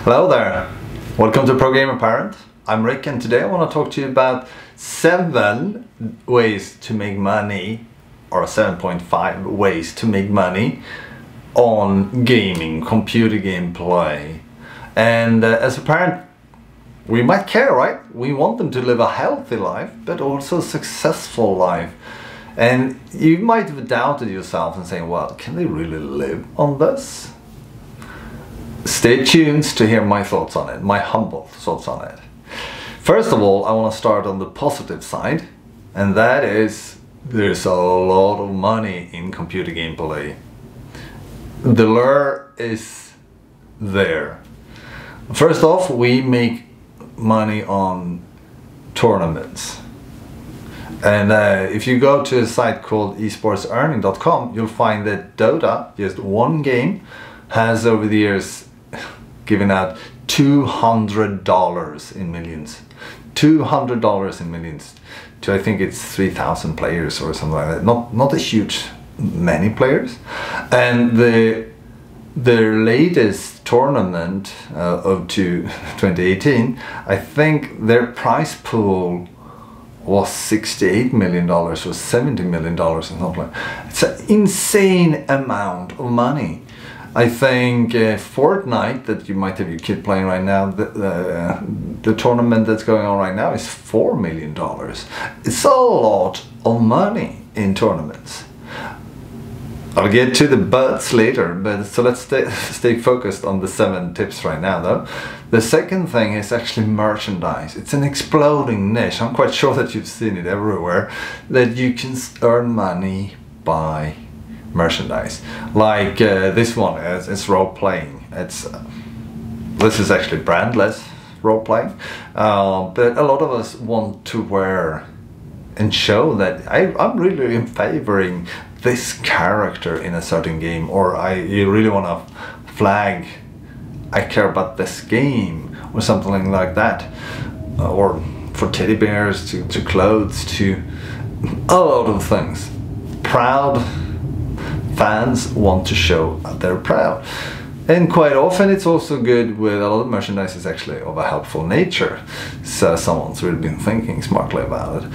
Hello there, welcome to Pro Gamer Parent. I'm Rick, and today I want to talk to you about 7 ways to make money, or 7.5 ways to make money on gaming, computer game play. And as a parent, we might care, right? We want them to live a healthy life, but also a successful life. And you might have doubted yourself and saying, well, can they really live on this? Stay tuned to hear my thoughts on it, my humble thoughts on it. First of all, I want to start on the positive side, and that is there's a lot of money in computer game play. The lure is there. First off, we make money on tournaments. And if you go to a site called esportsearning.com, you'll find that Dota, just one game, has over the years given out $200 in millions. $200 in millions to, I think it's 3,000 players or something like that. Not a huge many players. And their latest tournament of 2018, I think their prize pool was $68 million or $70 million or something like that. It's an insane amount of money. I think Fortnite, that you might have your kid playing right now, the tournament that's going on right now is $4 million. It's a lot of money in tournaments. I'll get to the buts later, but so let's stay focused on the 7 tips right now though. The second thing is actually merchandise. It's an exploding niche. I'm quite sure that you've seen it everywhere, that you can earn money by merchandise. Like this one, it's role-playing. This is actually brandless role-playing, but a lot of us want to wear and show that I'm really favoring this character in a certain game, or you really want to flag I care about this game or something like that, or for teddy bears to clothes to a lot of things. Proud fans want to show they're proud. And quite often it's also good with a lot of merchandise is actually of a helpful nature. So someone's really been thinking smartly about it.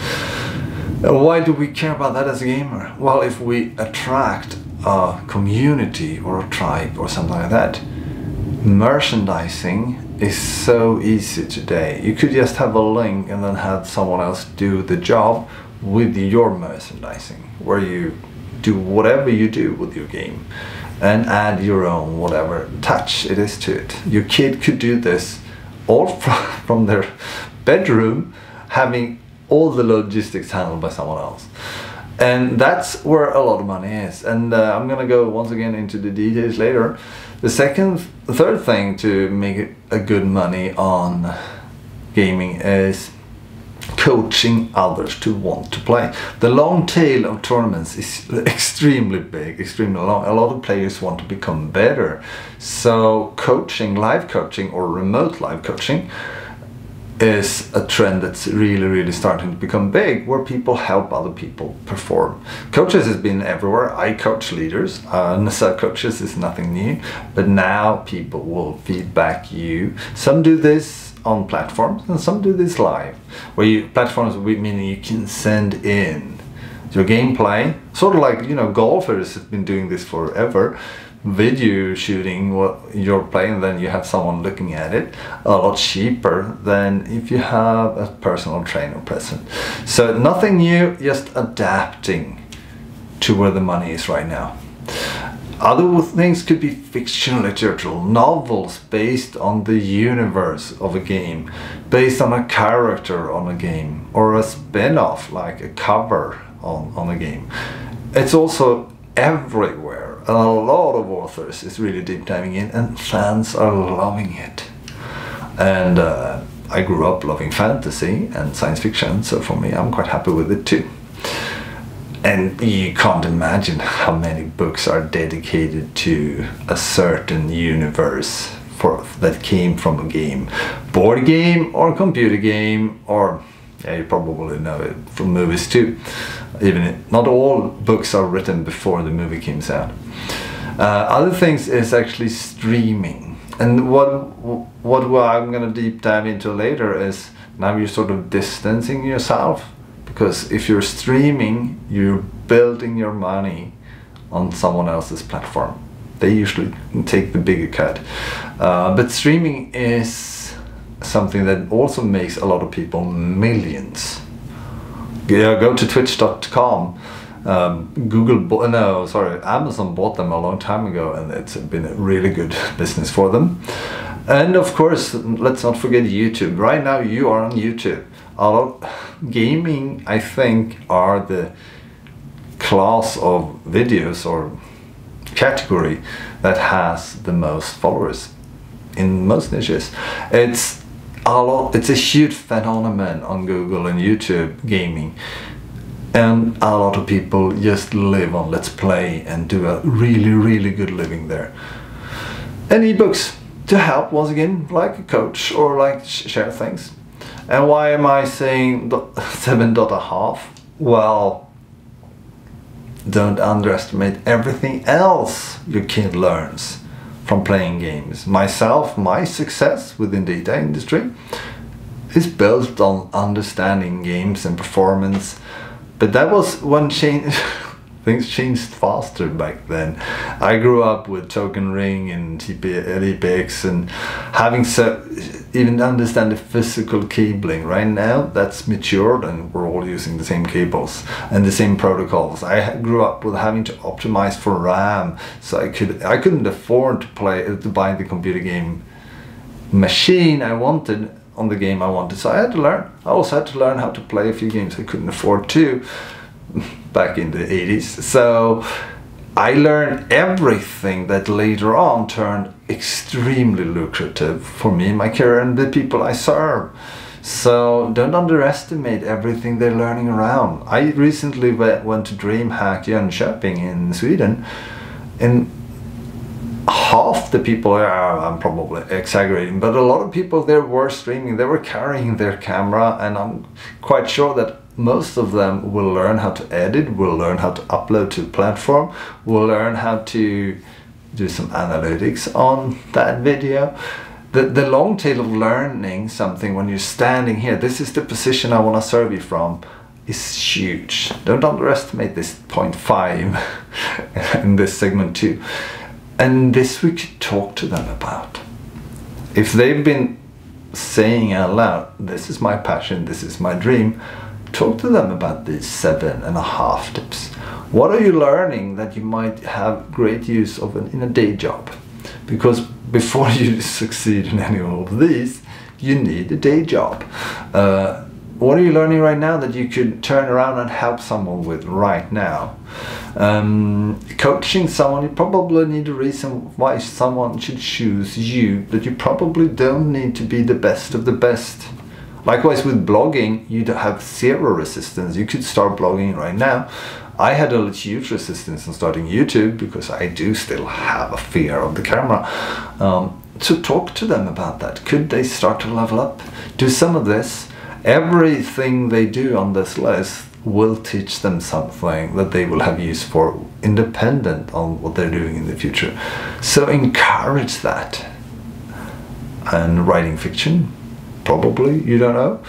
Why do we care about that as a gamer? Well, if we attract a community or a tribe or something like that, merchandising is so easy today. You could just have a link and then have someone else do the job with your merchandising, where you do whatever you do with your game and add your own whatever touch it is to it. Your kid could do this all from their bedroom, having all the logistics handled by someone else. And that's where a lot of money is. And I'm gonna go once again into the details later. The third thing to make a good money on gaming is coaching others to want to play. The long tail of tournaments is extremely big, extremely long. A lot of players want to become better. So coaching, live coaching or remote live coaching is a trend that's really starting to become big, where people help other people perform. Coaches has been everywhere. I coach leaders, NSA coaches is nothing new, but now people will feedback you. Some do this on platforms and some do this live, where platforms meaning you can send in your gameplay, sort of like, you know, golfers have been doing this forever, video shooting what you're playing, then you have someone looking at it, a lot cheaper than if you have a personal trainer present. So nothing new, just adapting to where the money is right now. Other things could be fiction literature, novels based on the universe of a game, based on a character on a game, or a spin-off like a cover on a game. It's also everywhere. A lot of authors is really deep diving in, and fans are loving it. And I grew up loving fantasy and science fiction, so for me I'm quite happy with it too. And you can't imagine how many books are dedicated to a certain universe that came from a game. Board game or computer game, or yeah, you probably know it from movies too. Not all books are written before the movie comes out. Other things is actually streaming. And what I'm going to deep dive into later is now you're sort of distancing yourself, because if you're streaming, you're building your money on someone else's platform. They usually take the bigger cut. But streaming is something that also makes a lot of people millions. Yeah, go to twitch.com. Amazon bought them a long time ago, and it's been a really good business for them. And of course, let's not forget YouTube. Right now you are on YouTube. A lot gaming, I think, are the class of videos or category that has the most followers in most niches. It's a huge phenomenon on Google and YouTube, gaming. And a lot of people just live on Let's Play and do a really, really good living there. And ebooks to help, once again, like a coach or like share things. And why am I saying 7.5? Well, don't underestimate everything else your kid learns from playing games. Myself, my success within the data industry is built on understanding games and performance. But that was when things changed faster back then. I grew up with Token Ring and TPX and having even understand the physical cabling. Right now that's matured and we're all using the same cables and the same protocols. I grew up with having to optimize for RAM, so I couldn't afford to buy the computer game machine I wanted on the game I wanted, so I had to learn. I also had to learn how to play a few games I couldn't afford to back in the 80s. So I learned everything that later on turned extremely lucrative for me, my career, and the people I serve. So don't underestimate everything they're learning around. I recently went to DreamHack Jönköping in Sweden, and half the people, I'm probably exaggerating, but a lot of people there were streaming. They were carrying their camera, and I'm quite sure that most of them will learn how to edit, will learn how to upload to a platform, will learn how to do some analytics on that video. The long tail of learning something when you're standing here, this is the position I want to serve you from, is huge. Don't underestimate this 0.5 in this segment too. And this we could talk to them about. If they've been saying out loud, this is my passion, this is my dream, talk to them about these 7.5 tips. What are you learning that you might have great use of in a day job? Because before you succeed in any of these, you need a day job. What are you learning right now that you could turn around and help someone with right now? Coaching someone, you probably need a reason why someone should choose you, but you probably don't need to be the best of the best. Likewise with blogging, you have zero resistance. You could start blogging right now. I had a huge resistance in starting YouTube because I do still have a fear of the camera. So talk to them about that. Could they start to level up? Do some of this. Everything they do on this list will teach them something that they will have use for, independent on what they're doing in the future. So encourage that. And writing fiction, probably, you don't know.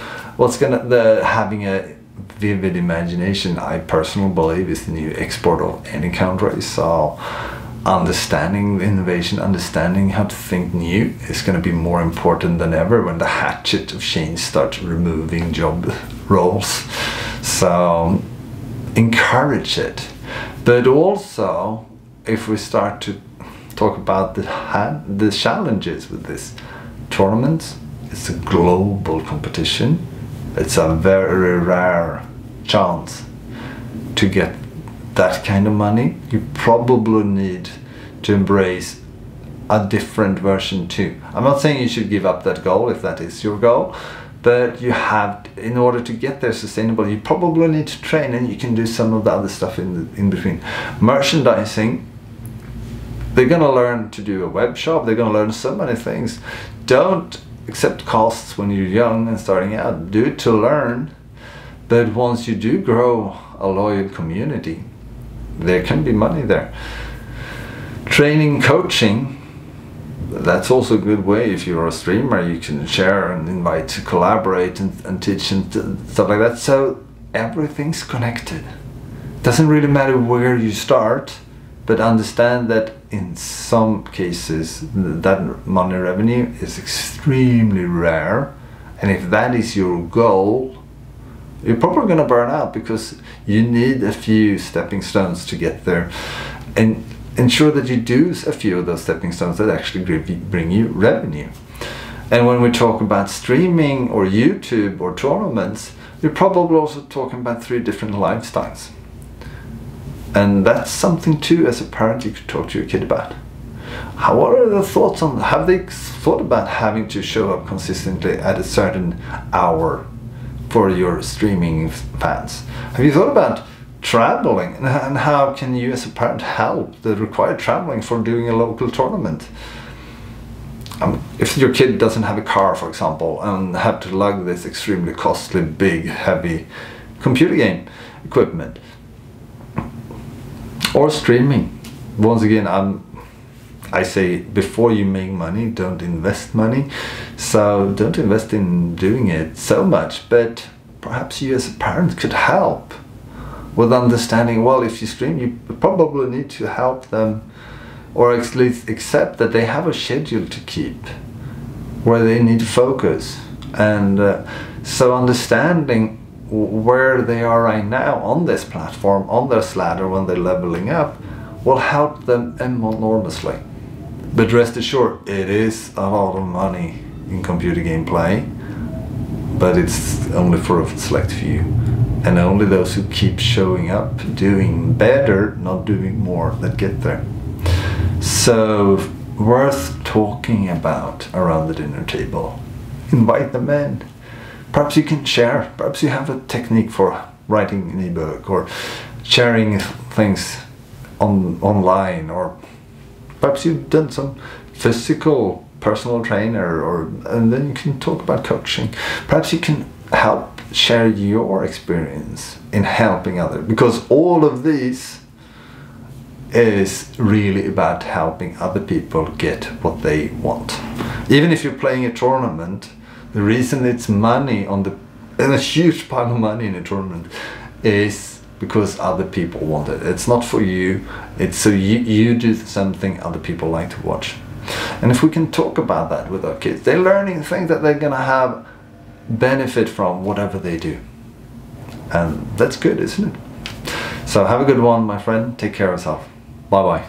Having a vivid imagination, I personally believe, is the new export of any country. So understanding the innovation, understanding how to think new is going to be more important than ever when the hatchet of change starts removing job roles. So encourage it. But also, if we start to talk about the challenges with this tournament, it's a global competition. It's a very rare chance to get that kind of money. You probably need to embrace a different version too. I'm not saying you should give up that goal if that is your goal, but you have, in order to get there sustainable, you probably need to train, and you can do some of the other stuff in between. Merchandising, they're gonna learn to do a web shop, they're gonna learn so many things. Don't accept costs when you're young and starting out. Do it to learn, but once you do grow a loyal community, there can be money there. Training, coaching, That's also a good way. If you're a streamer, you can share and invite to collaborate and teach and stuff like that. So everything's connected. Doesn't really matter where you start, but understand that in some cases that money revenue is extremely rare, and if that is your goal, you're probably going to burn out, because you need a few stepping stones to get there, and ensure that you do a few of those stepping stones that actually bring you revenue. And when we talk about streaming or YouTube or tournaments, you're probably also talking about 3 different lifestyles. And that's something too, as a parent, you could talk to your kid about. What are the thoughts on, have they thought about having to show up consistently at a certain hour for your streaming fans? Have you thought about traveling, and how can you as a parent help the required traveling for doing a local tournament? If your kid doesn't have a car, for example, and have to lug this extremely costly, big, heavy computer game equipment, or streaming, once again, I say, before you make money, don't invest money. So don't invest in doing it so much, but perhaps you as a parent could help with understanding, well, if you stream, you probably need to help them, or at least accept that they have a schedule to keep where they need to focus. And so understanding where they are right now on this platform, on this ladder, when they're leveling up, will help them enormously. But rest assured, it is a lot of money in computer game play, but it's only for a select few, and only those who keep showing up, doing better, not doing more, that get there. So worth talking about around the dinner table. Invite them in. Perhaps you can share, perhaps you have a technique for writing an ebook or sharing things online, or perhaps you've done some physical personal trainer, and then you can talk about coaching. Perhaps you can help share your experience in helping others, because all of these is really about helping other people get what they want. Even if you're playing a tournament, the reason it's money and a huge pile of money in a tournament is because other people want it. It's not for you, it's so you do something other people like to watch. And if we can talk about that with our kids, they're learning things that they're gonna have benefit from whatever they do. And that's good, isn't it? So have a good one, my friend. Take care of yourself. Bye bye.